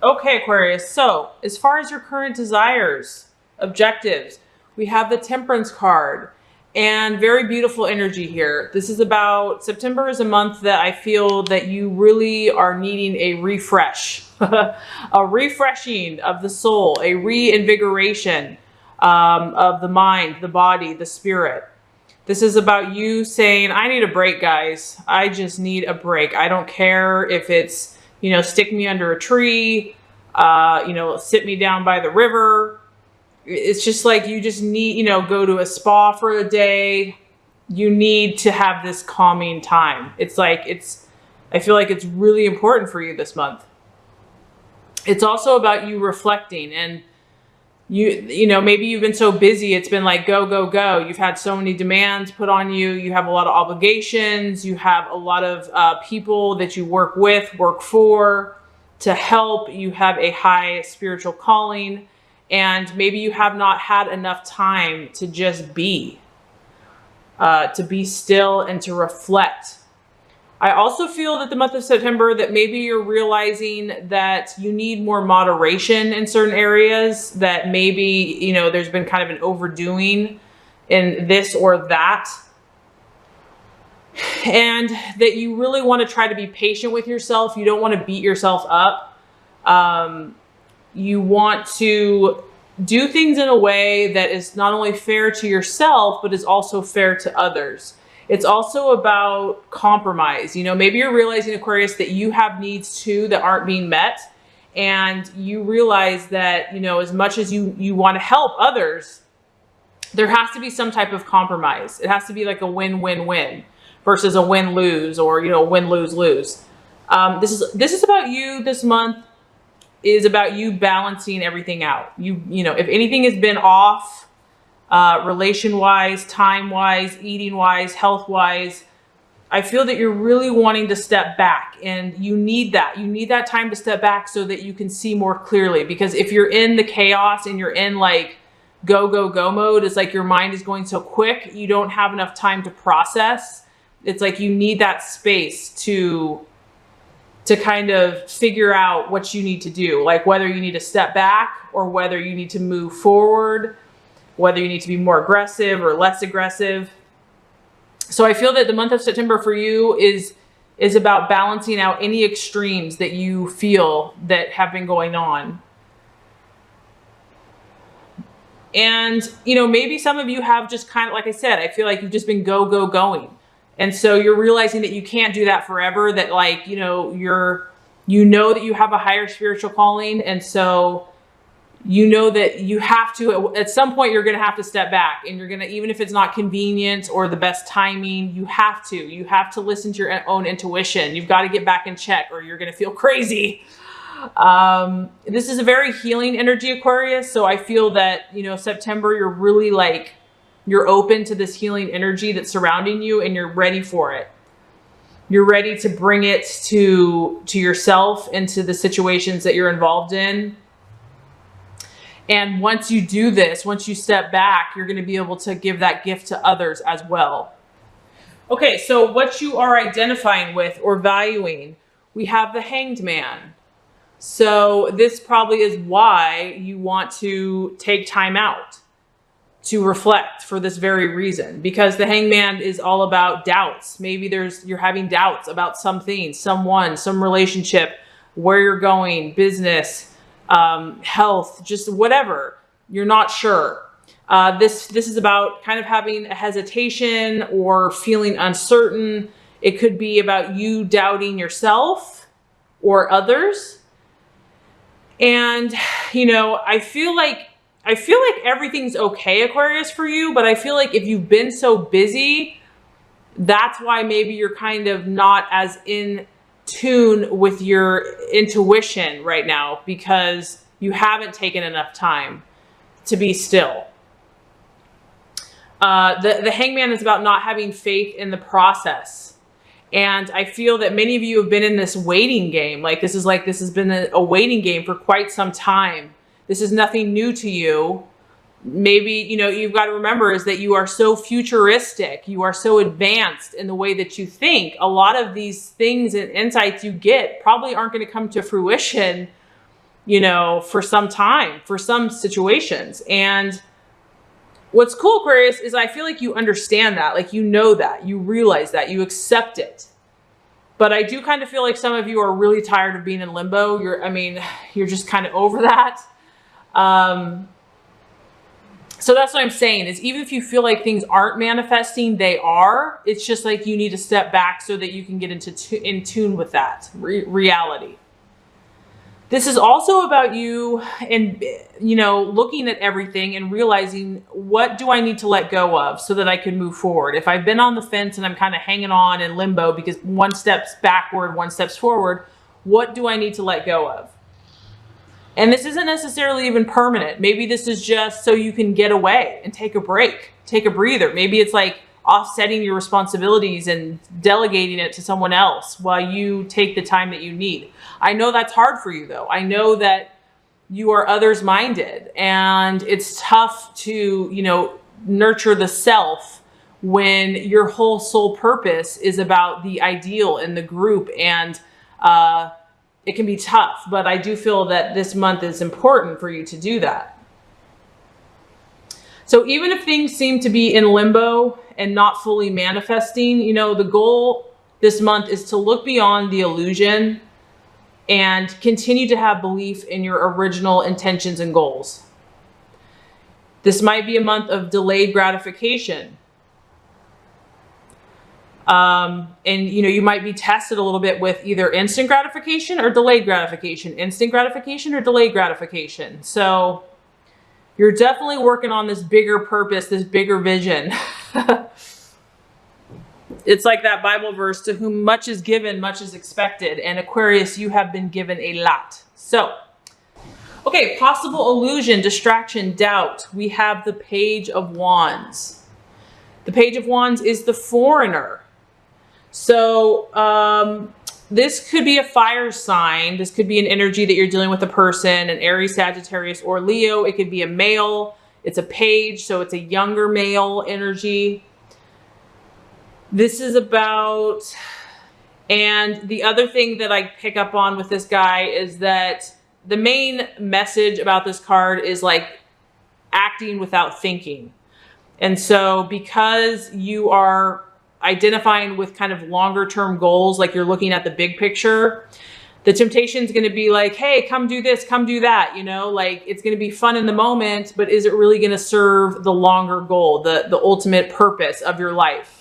Okay, Aquarius. So as far as your current desires, objectives, we have the Temperance card and very beautiful energy here. This is about September is a month that I feel that you really are needing a refresh, a refreshing of the soul, a reinvigoration of the mind, the body, the spirit. This is about you saying, I need a break, guys. I just need a break. I don't care if it's, stick me under a tree, sit me down by the river. It's just like you just need, go to a spa for a day. You need to have this calming time. I feel like it's really important for you this month. It's also about you reflecting and maybe you've been so busy. It's been like, go, go, go. You've had so many demands put on you. You have a lot of obligations. You have a lot of people that you work with, work for, to help. You have a high spiritual calling. And maybe you have not had enough time to just be still and to reflect. I also feel that the month of September that maybe you're realizing that you need more moderation in certain areas, that maybe, there's been kind of an overdoing in this or that. And that you really want to try to be patient with yourself. You don't want to beat yourself up. You want to do things in a way that is not only fair to yourself, but is also fair to others. It's also about compromise. Maybe you're realizing, Aquarius, that you have needs too that aren't being met. And you realize that, as much as you want to help others, there has to be some type of compromise. It has to be like a win-win-win versus a win-lose or, win-lose-lose. This is about you this month. Is about you balancing everything out. If anything has been off, relation-wise, time-wise, eating-wise, health-wise, I feel that you're really wanting to step back, and you need that. You need that time to step back so that you can see more clearly. Because if you're in the chaos and you're in like go, go, go mode, it's like your mind is going so quick, you don't have enough time to process. It's like you need that space to kind of figure out what you need to do, like whether you need to step back or whether you need to move forward, whether you need to be more aggressive or less aggressive. So I feel that the month of September for you is about balancing out any extremes that you feel that have been going on. And, maybe some of you have just kind of, like I said, I feel like you've just been go, go, going. And so you're realizing that you can't do that forever, that like, that you have a higher spiritual calling. And so that you have to, at some point, you're going to have to step back, and you're going to, even if it's not convenient or the best timing, you have to listen to your own intuition. You've got to get back in check or you're going to feel crazy. This is a very healing energy, Aquarius. So I feel that, September, you're really like, you're open to this healing energy that's surrounding you, and you're ready for it. You're ready to bring it to yourself and to the situations that you're involved in. And once you do this, once you step back, you're going to be able to give that gift to others as well. Okay, so what you are identifying with or valuing, we have the Hanged Man. So this probably is why you want to take time out to reflect for this very reason, because the Hangman is all about doubts. Maybe you're having doubts about something, someone, some relationship, where you're going, business, health, just whatever. You're not sure. This is about kind of having a hesitation or feeling uncertain. It could be about you doubting yourself or others. And, I feel like everything's okay, Aquarius, for you, but I feel like if you've been so busy, that's why maybe you're kind of not as in tune with your intuition right now, because you haven't taken enough time to be still. The Hangman is about not having faith in the process. And I feel that many of you have been in this waiting game. This has been a waiting game for quite some time. This is nothing new to you. Maybe, you've got to remember is that you are so futuristic. You are so advanced in the way that you think. A lot of these things and insights you get probably aren't going to come to fruition you know, for some time, for some situations. And what's cool, Aquarius, is I feel like you understand that, like, you know that, you realize that, you accept it. But I do kind of feel like some of you are really tired of being in limbo. You're just kind of over that. So that's what I'm saying, is even if you feel like things aren't manifesting, they are. It's just like you need to step back so that you can get in tune with that reality. This is also about you and, you know, looking at everything and realizing, what do I need to let go of so that I can move forward? If I've been on the fence and I'm kind of hanging on in limbo because one step's backward, one step's forward, what do I need to let go of? And this isn't necessarily even permanent. Maybe this is just so you can get away and take a break, take a breather. Maybe it's like offsetting your responsibilities and delegating it to someone else while you take the time that you need. I know that's hard for you, though. I know that you are others minded, and it's tough to, you know, nurture the self when your whole sole purpose is about the ideal in the group. And it can be tough, but I do feel that this month is important for you to do that. So even if things seem to be in limbo and not fully manifesting, you know, the goal this month is to look beyond the illusion and continue to have belief in your original intentions and goals. This might be a month of delayed gratification. And, you know, you might be tested a little bit with either instant gratification or delayed gratification, instant gratification or delayed gratification. So you're definitely working on this bigger purpose, this bigger vision. It's like that Bible verse, to whom much is given, much is expected. And Aquarius, you have been given a lot. So, okay, possible illusion, distraction, doubt. We have the Page of Wands. The Page of Wands is the foreigner. So this could be a fire sign. This could be an energy that you're dealing with a person, an Aries, Sagittarius, or Leo. It could be a male. It's a page, so it's a younger male energy. This is about, and the other thing that I pick up on with this guy is that the main message about this card is like acting without thinking. And so because you are identifying with kind of longer term goals, like you're looking at the big picture, the temptation is going to be like, hey, come do this, come do that. You know, like it's going to be fun in the moment, but is it really going to serve the longer goal, the ultimate purpose of your life?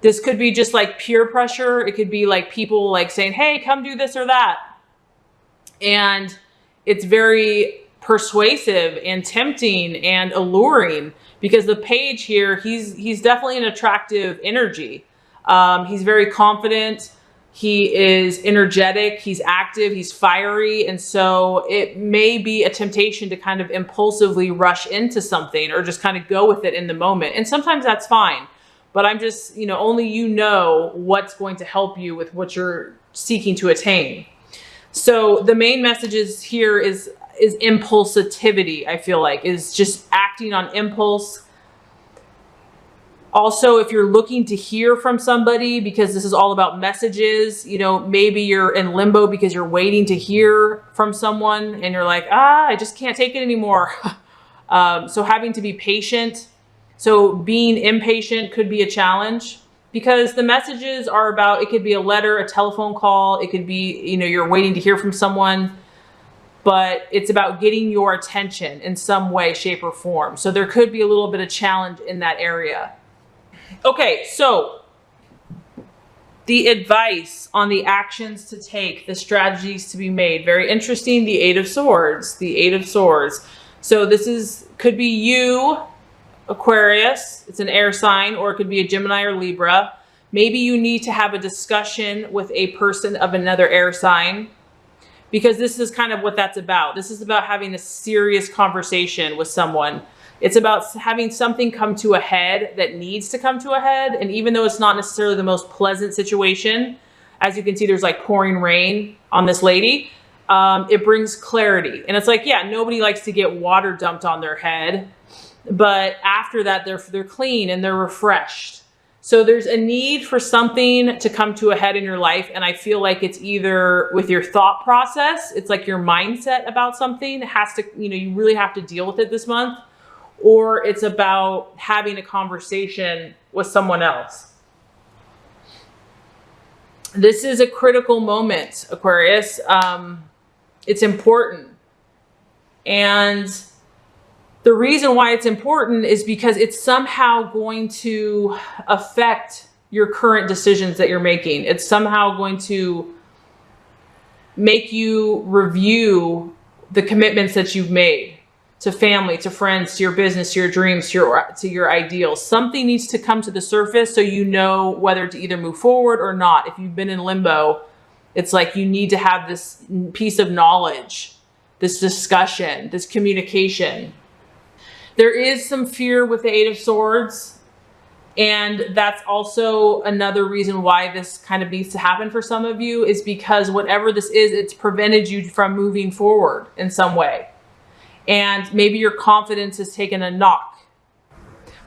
This could be just like peer pressure. It could be like people like saying, hey, come do this or that. And it's very persuasive and tempting and alluring, because the page here, he's definitely an attractive energy. He's very confident. He is energetic. He's active. He's fiery. And so it may be a temptation to kind of impulsively rush into something or just kind of go with it in the moment. And sometimes that's fine. But I'm just, you know, only you know what's going to help you with what you're seeking to attain. So the main messages here is impulsivity, I feel like, is just acting on impulse. Also, if you're looking to hear from somebody, because this is all about messages, you know, maybe you're in limbo because you're waiting to hear from someone and you're like, I just can't take it anymore. So having to be patient. So being impatient could be a challenge, because the messages are about, it could be a letter, a telephone call. It could be, you know, you're waiting to hear from someone, but it's about getting your attention in some way, shape, or form. So there could be a little bit of challenge in that area. Okay, so the advice on the actions to take, the strategies to be made. Very interesting. The Eight of Swords, the Eight of Swords. So this could be you, Aquarius. It's an air sign, or it could be a Gemini or Libra. Maybe you need to have a discussion with a person of another air sign, because this is kind of what that's about. This is about having a serious conversation with someone. It's about having something come to a head that needs to come to a head. And even though it's not necessarily the most pleasant situation, as you can see, there's like pouring rain on this lady, it brings clarity. And it's like, yeah, nobody likes to get water dumped on their head, but after that, they're clean and they're refreshed. So there's a need for something to come to a head in your life. And I feel like it's either with your thought process, it's like your mindset about something has to, you really have to deal with it this month, or it's about having a conversation with someone else. This is a critical moment, Aquarius. It's important. And the reason why it's important is because it's somehow going to affect your current decisions that you're making. It's somehow going to make you review the commitments that you've made to family, to friends, to your business, to your dreams, to your ideals. Something needs to come to the surface so you know whether to either move forward or not. If you've been in limbo, it's like you need to have this piece of knowledge, this discussion, this communication. There is some fear with the Eight of Swords, and that's also another reason why this kind of needs to happen for some of you, is because whatever this is, it's prevented you from moving forward in some way. And maybe your confidence has taken a knock.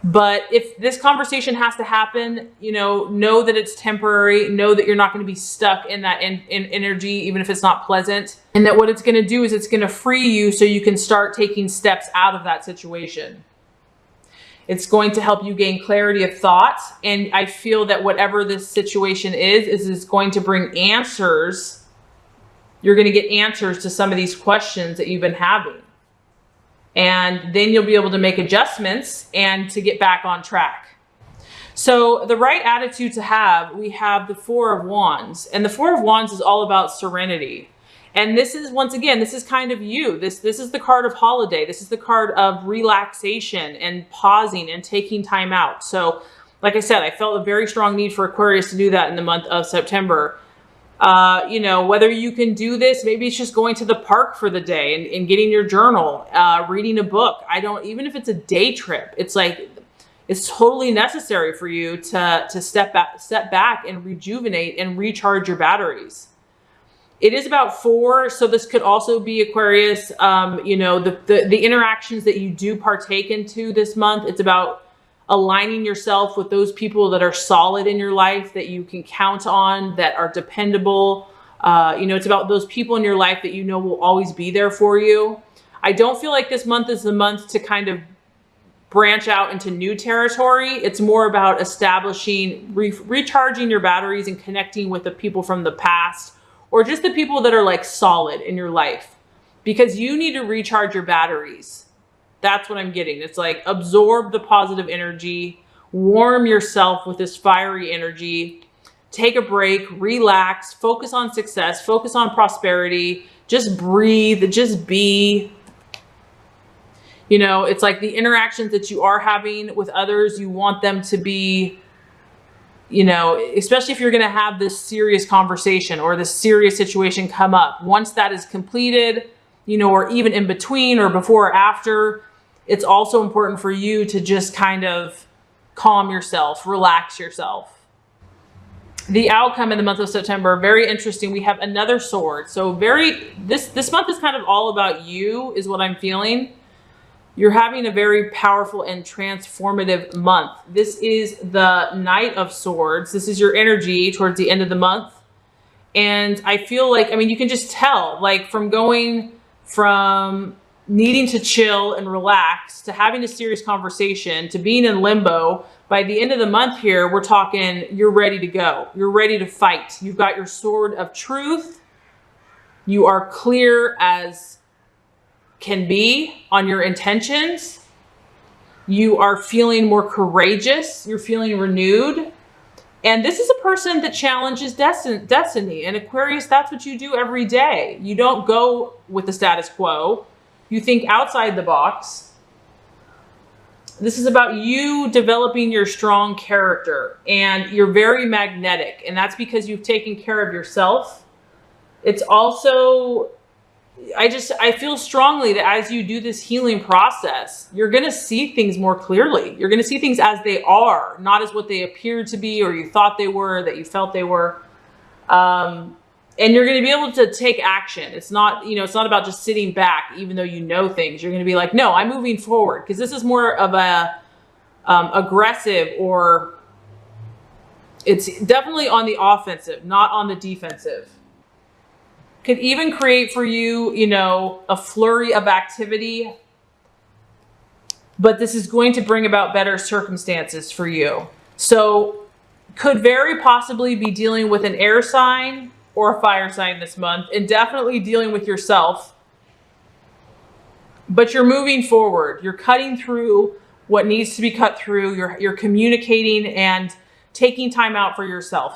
But if this conversation has to happen, know that it's temporary. Know that you're not going to be stuck in that in energy, even if it's not pleasant. And that what it's going to do is it's going to free you so you can start taking steps out of that situation. It's going to help you gain clarity of thought. And I feel that whatever this situation is going to bring answers. You're going to get answers to some of these questions that you've been having. And then you'll be able to make adjustments and to get back on track. So the right attitude to have, we have the Four of Wands. And the Four of Wands is all about serenity. And this is, once again, this is kind of you. This is the card of holiday. This is the card of relaxation and pausing and taking time out. So like I said, I felt a very strong need for Aquarius to do that in the month of September. Whether you can do this, maybe it's just going to the park for the day and getting your journal, reading a book. Even if it's a day trip, it's like, it's totally necessary for you to step back and rejuvenate and recharge your batteries. It is about 4. So this could also be Aquarius, the interactions that you do partake into this month. It's about aligning yourself with those people that are solid in your life, that you can count on, that are dependable. It's about those people in your life that will always be there for you. I don't feel like this month is the month to kind of branch out into new territory. It's more about establishing, recharging your batteries and connecting with the people from the past, or just the people that are like solid in your life, because you need to recharge your batteries. That's what I'm getting. It's like absorb the positive energy, warm yourself with this fiery energy, take a break, relax, focus on success, focus on prosperity, just breathe, just be. It's like the interactions that you are having with others, you want them to be, especially if you're going to have this serious conversation or this serious situation come up. Once that is completed, or even in between or before or after, it's also important for you to just kind of calm yourself, relax yourself. The outcome in the month of September, very interesting. We have another sword. So this month is kind of all about you, is what I'm feeling. You're having a very powerful and transformative month. This is the Knight of Swords. This is your energy towards the end of the month. And I feel like, you can just tell, like, from going from needing to chill and relax to having a serious conversation to being in limbo, by the end of the month here, we're talking, you're ready to go. You're ready to fight. You've got your sword of truth. You are clear as can be on your intentions. You are feeling more courageous. You're feeling renewed. And this is a person that challenges destiny. And Aquarius, that's what you do every day. You don't go with the status quo. You think outside the box. This is about you developing your strong character, and you're very magnetic, and that's because you've taken care of yourself. It's also, I feel strongly that as you do this healing process, you're going to see things more clearly. You're going to see things as they are, not as what they appear to be, or you thought they were, that you felt they were. And you're going to be able to take action. It's not, it's not about just sitting back, even though you know things. You're going to be like, no, I'm moving forward. Because this is more of a aggressive or It's definitely on the offensive, not on the defensive. Could even create for you, you know, a flurry of activity, but this is going to bring about better circumstances for you. So could very possibly be dealing with an air sign or a fire sign this month, and definitely dealing with yourself. But you're moving forward. You're cutting through what needs to be cut through. You're communicating and taking time out for yourself.